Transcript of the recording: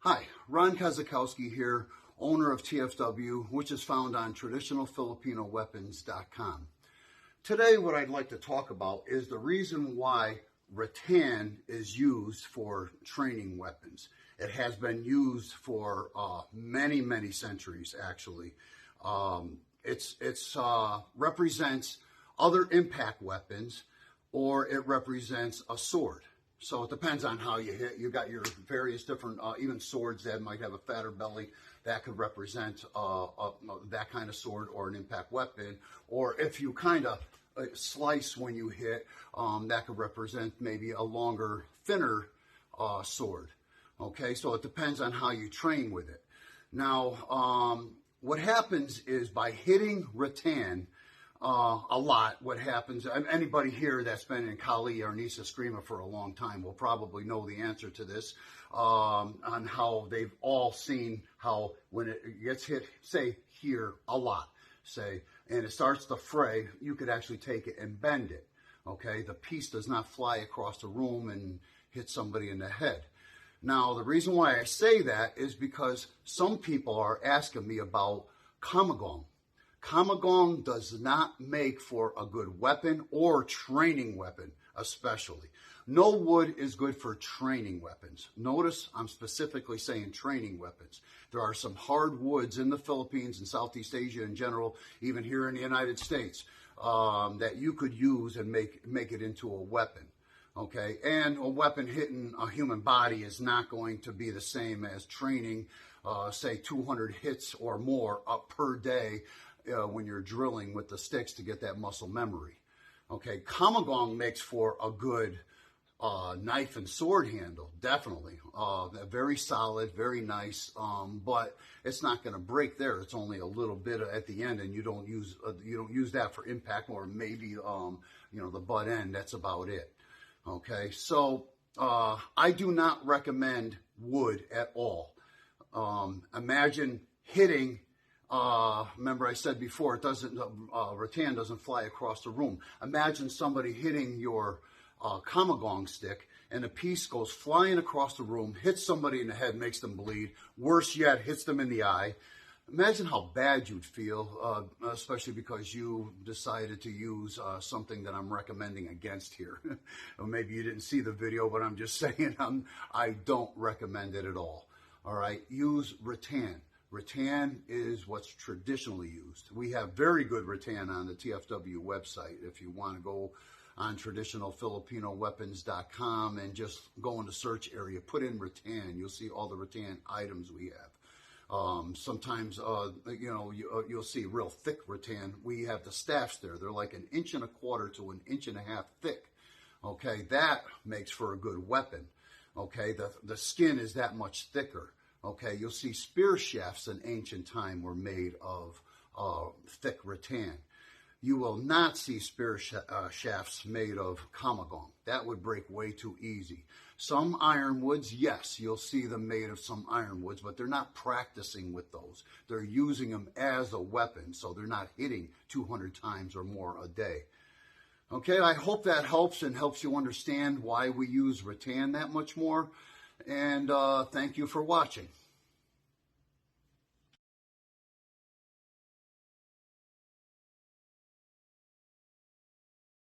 Hi, Ron Kozakowski here, owner of TFW, which is found on traditionalfilipinoweapons.com. Today, what I'd like to talk about is the reason why rattan is used for training weapons. It has been used for many, many centuries, actually. It represents other impact weapons, or it represents a sword. So it depends on how you hit. You got your various different, even swords that might have a fatter belly that could represent that kind of sword or an impact weapon. Or if you kind of slice when you hit, that could represent maybe a longer, thinner sword. Okay, so it depends on how you train with it. Now, what happens is by hitting rattan, a lot, what happens, anybody here that's been in Kali or Nisa Eskrima for a long time will probably know the answer to this, on how they've all seen how when it gets hit, say here a lot, say, and it starts to fray, you could actually take it and bend it, okay? The piece does not fly across the room and hit somebody in the head. Now, the reason why I say that is because some people are asking me about kamagong. Kamagong does not make for a good weapon or training weapon, especially. No wood is good for training weapons. Notice I'm specifically saying training weapons. There are some hard woods in the Philippines and Southeast Asia in general, even here in the United States, that you could use and make it into a weapon. Okay, and a weapon hitting a human body is not going to be the same as training, say 200 hits or more up per day when you're drilling with the sticks to get that muscle memory. Okay, kamagong makes for a good knife and sword handle, definitely. Very solid, very nice, but it's not going to break there. It's only a little bit at the end, and you don't use that for impact, or maybe the butt end. That's about it. Okay, so I do not recommend wood at all. Imagine hitting. Remember I said before, it doesn't, rattan doesn't fly across the room. Imagine somebody hitting your kamagong stick and the piece goes flying across the room, hits somebody in the head, makes them bleed. Worse yet, hits them in the eye. Imagine how bad you'd feel, especially because you decided to use something that I'm recommending against here. Or maybe you didn't see the video, but I'm just saying I don't recommend it at all. All right, use rattan. Rattan is what's traditionally used. We have very good rattan on the TFW website. If you want to go on traditionalfilipinoweapons.com and just go in the search area, put in rattan, you'll see all the rattan items we have. Sometimes, you'll see real thick rattan. We have the staffs there. They're like 1.25 inches to 1.5 inches thick. Okay, that makes for a good weapon. Okay, the skin is that much thicker. Okay, you'll see spear shafts in ancient time were made of thick rattan. You will not see spear shafts made of kamagong. That would break way too easy. Some ironwoods, yes, you'll see them made of some ironwoods, but they're not practicing with those. They're using them as a weapon, so they're not hitting 200 times or more a day. Okay, I hope that helps and helps you understand why we use rattan that much more. And thank you for watching.